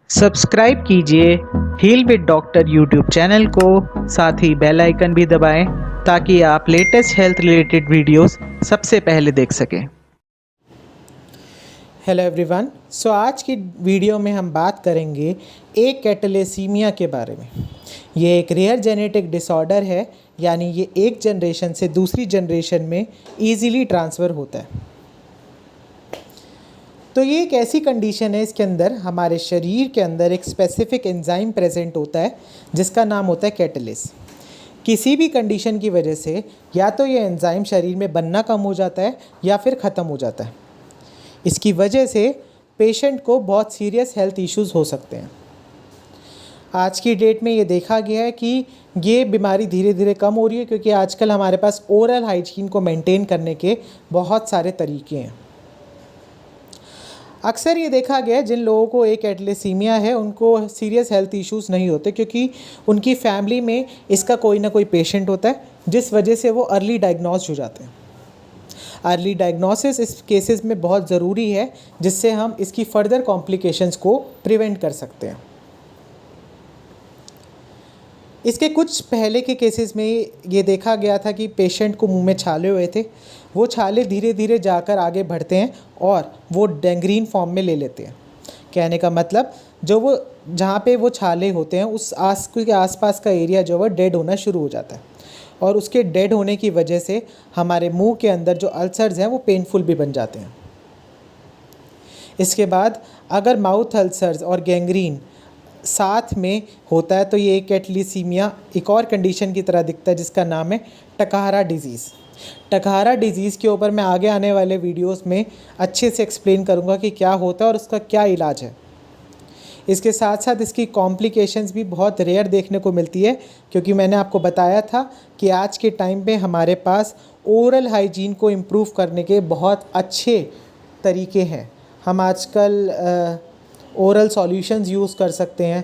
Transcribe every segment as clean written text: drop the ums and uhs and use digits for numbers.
Subscribe कीजिए heal with doctor YouTube channel को, साथ ही बेल आइकन भी दबाएं ताकि आप लेटेस्ट हेल्थ रिलेटेड वीडियोस सबसे पहले देख सकें। Hello everyone. आज की वीडियो में हम बात करेंगे एक कैटलेसीमिया के बारे में। ये एक रेयर जेनेटिक डिसऑर्डर है, यानी ये एक जनरेशन से दूसरी जनरेशन में इजीली ट्रांसफ़र होता है। तो ये एक ऐसी कंडीशन है, इसके अंदर हमारे शरीर के अंदर एक स्पेसिफिक एंजाइम प्रेजेंट होता है जिसका नाम होता है कैटलेस। किसी भी कंडीशन की वजह से या तो ये एंजाइम शरीर में बनना कम हो जाता है या फिर ख़त्म हो जाता है। इसकी वजह से पेशेंट को बहुत सीरियस हेल्थ इश्यूज़ हो सकते हैं। आज की डेट में ये देखा गया है कि ये बीमारी धीरे धीरे कम हो रही है, क्योंकि आजकल हमारे पास ओरल हाइजीन को मेंटेन करने के बहुत सारे तरीके हैं। अक्सर ये देखा गया है जिन लोगों को एक कैटलेसीमिया है उनको सीरियस हेल्थ इश्यूज़ नहीं होते, क्योंकि उनकी फैमिली में इसका कोई ना कोई पेशेंट होता है, जिस वजह से वो अर्ली डायग्नोज हो जाते हैं। अर्ली डायग्नोसिस इस केसेस में बहुत ज़रूरी है, जिससे हम इसकी फर्दर कॉम्प्लिकेशंस को प्रिवेंट कर सकते हैं। इसके कुछ पहले के केसेस में ये देखा गया था कि पेशेंट को मुंह में छाले हुए थे। वो छाले धीरे धीरे जाकर आगे बढ़ते हैं और वो गैंग्रीन फॉर्म में ले लेते हैं। कहने का मतलब, जो वो जहाँ पे वो छाले होते हैं उस के आसपास का एरिया जो है डेड होना शुरू हो जाता है, और उसके डेड होने की वजह से हमारे मुंह के अंदर जो अल्सर्स हैं वो पेनफुल भी बन जाते हैं। इसके बाद अगर माउथ अल्सर्स और गैंग्रीन साथ में होता है तो ये कैटलेसीमिया एक और कंडीशन की तरह दिखता है, जिसका नाम है टकहारा डिजीज़। टकहारा डिजीज़ के ऊपर मैं आगे आने वाले वीडियोस में अच्छे से एक्सप्लेन करूँगा कि क्या होता है और उसका क्या इलाज है। इसके साथ साथ इसकी कॉम्प्लिकेशंस भी बहुत रेयर देखने को मिलती है, क्योंकि मैंने आपको बताया था कि आज के टाइम पे हमारे पास ओरल हाइजीन को इम्प्रूव करने के बहुत अच्छे तरीके हैं। हम आजकल ओरल सॉल्यूशंस यूज़ कर सकते हैं।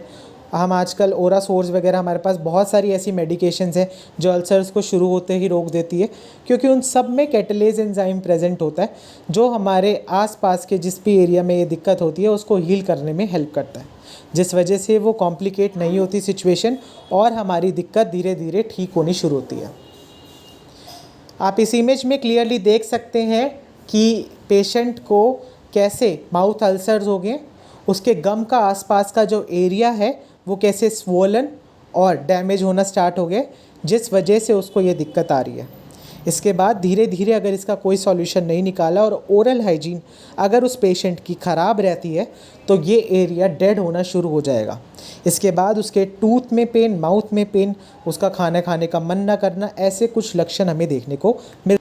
हम आजकल ओरासोर्स वगैरह, हमारे पास बहुत सारी ऐसी मेडिकेशंस हैं जो अल्सर्स को शुरू होते ही रोक देती है, क्योंकि उन सब में कैटलेज एंजाइम प्रेजेंट होता है, जो हमारे आसपास के जिस भी एरिया में ये दिक्कत होती है उसको हील करने में हेल्प करता है, जिस वजह से वो कॉम्प्लिकेट नहीं होती सिचुएशन और हमारी दिक्कत धीरे धीरे ठीक होनी शुरू होती है। आप इस इमेज में क्लियरली देख सकते हैं कि पेशेंट को कैसे माउथ अल्सर्स हो गए, उसके गम का आसपास का जो एरिया है वो कैसे स्वोलन और डैमेज होना स्टार्ट हो गए, जिस वजह से उसको ये दिक्कत आ रही है। इसके बाद धीरे धीरे अगर इसका कोई सॉल्यूशन नहीं निकाला और ओरल हाइजीन अगर उस पेशेंट की ख़राब रहती है तो ये एरिया डेड होना शुरू हो जाएगा। इसके बाद उसके टूथ में पेन, माउथ में पेन, उसका खाना खाने का मन ना करना, ऐसे कुछ लक्षण हमें देखने को मिल।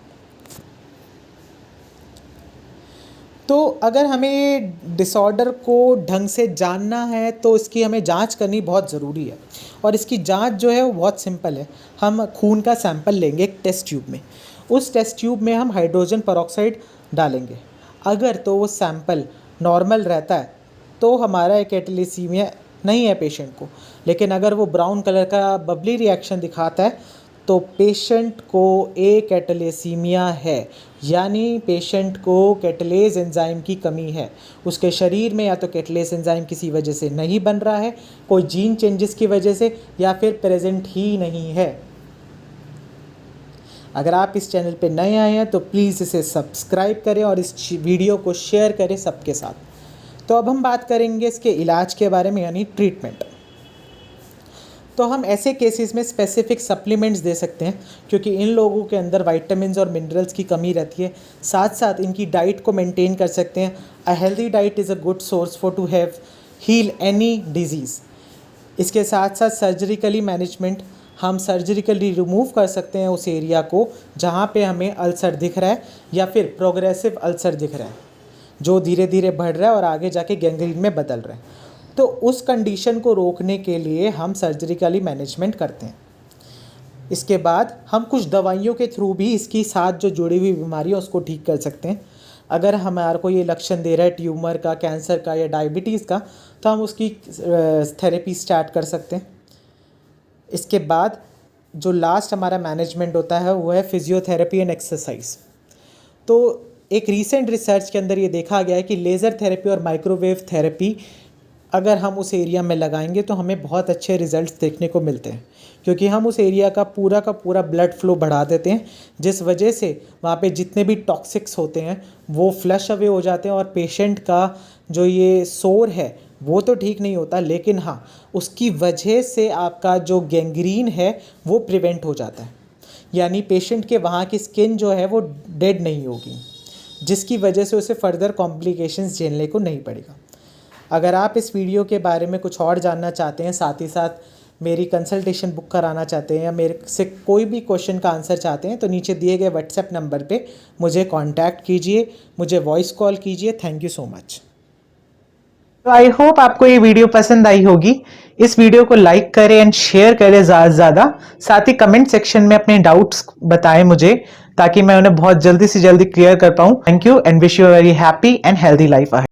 तो अगर हमें ये डिसऑर्डर को ढंग से जानना है तो इसकी हमें जांच करनी बहुत ज़रूरी है, और इसकी जांच जो है वो बहुत सिंपल है। हम खून का सैंपल लेंगे एक टेस्ट ट्यूब में, उस टेस्ट ट्यूब में हम हाइड्रोजन पेरोक्साइड डालेंगे। अगर तो वो सैंपल नॉर्मल रहता है तो हमारा एक कैटलेसीमिया नहीं है पेशेंट को, लेकिन अगर वो ब्राउन कलर का बबली रिएक्शन दिखाता है तो पेशेंट को एक कैटलेसीमिया है, यानी पेशेंट को कैटलेज एंजाइम की कमी है। उसके शरीर में या तो कैटलेज एंजाइम किसी वजह से नहीं बन रहा है, कोई जीन चेंजेस की वजह से, या फिर प्रेजेंट ही नहीं है। अगर आप इस चैनल पे नए आए हैं तो प्लीज़ इसे सब्सक्राइब करें और इस वीडियो को शेयर करें सबके साथ। तो अब हम बात करेंगे इसके इलाज के बारे में, यानी ट्रीटमेंट। तो हम ऐसे केसेस में स्पेसिफिक सप्लीमेंट्स दे सकते हैं, क्योंकि इन लोगों के अंदर विटामिन्स और मिनरल्स की कमी रहती है। साथ साथ इनकी डाइट को मेंटेन कर सकते हैं। A healthy diet is a good source for to have heal any disease. इसके साथ साथ सर्जरिकली मैनेजमेंट, हम सर्जरिकली रिमूव कर सकते हैं उस एरिया को जहाँ पे हमें अल्सर दिख रहा है या फिर प्रोग्रेसिव अल्सर दिख रहा है, जो धीरे धीरे बढ़ रहा है और आगे जाके गैंग्रीन में बदल रहा है। तो उस कंडीशन को रोकने के लिए हम सर्जरिकली मैनेजमेंट करते हैं। इसके बाद हम कुछ दवाइयों के थ्रू भी इसकी साथ जो जुड़ी हुई बीमारी है उसको ठीक कर सकते हैं। अगर हमारे को ये लक्षण दे रहा है ट्यूमर का, कैंसर का या डायबिटीज़ का, तो हम उसकी थेरेपी स्टार्ट कर सकते हैं। इसके बाद जो लास्ट हमारा मैनेजमेंट होता है वो है फिजियोथेरेपी एंड एक्सरसाइज। तो एक रीसेंट रिसर्च के अंदर ये देखा गया है कि लेज़र थेरेपी और माइक्रोवेव थेरेपी अगर हम उस एरिया में लगाएंगे तो हमें बहुत अच्छे रिजल्ट्स देखने को मिलते हैं, क्योंकि हम उस एरिया का पूरा ब्लड फ्लो बढ़ा देते हैं, जिस वजह से वहाँ पे जितने भी टॉक्सिक्स होते हैं वो फ्लश अवे हो जाते हैं और पेशेंट का जो ये सोर है वो तो ठीक नहीं होता, लेकिन हाँ उसकी वजह से आपका जो गैंग्रीन है वो प्रिवेंट हो जाता है। यानी पेशेंट के वहाँ की स्किन जो है वो डेड नहीं होगी, जिसकी वजह से उसे फर्दर कॉम्प्लिकेशंस झेलने को नहीं पड़ेगा। अगर आप इस वीडियो के बारे में कुछ और जानना चाहते हैं, साथ ही साथ मेरी कंसल्टेशन बुक कराना चाहते हैं या मेरे से कोई भी क्वेश्चन का आंसर चाहते हैं, तो नीचे दिए गए व्हाट्सएप नंबर पे मुझे कांटेक्ट कीजिए, मुझे वॉइस कॉल कीजिए। Thank you so much. तो आई होप आपको ये वीडियो पसंद आई होगी। इस वीडियो को लाइक करें एंड शेयर करें ज़्यादा से ज़्यादा। साथ ही कमेंट सेक्शन में अपने डाउट्स बताएं मुझे, ताकि मैं उन्हें बहुत जल्दी से जल्दी क्लियर कर पाऊँ। Thank you and wish you a very happy and healthy life ahead.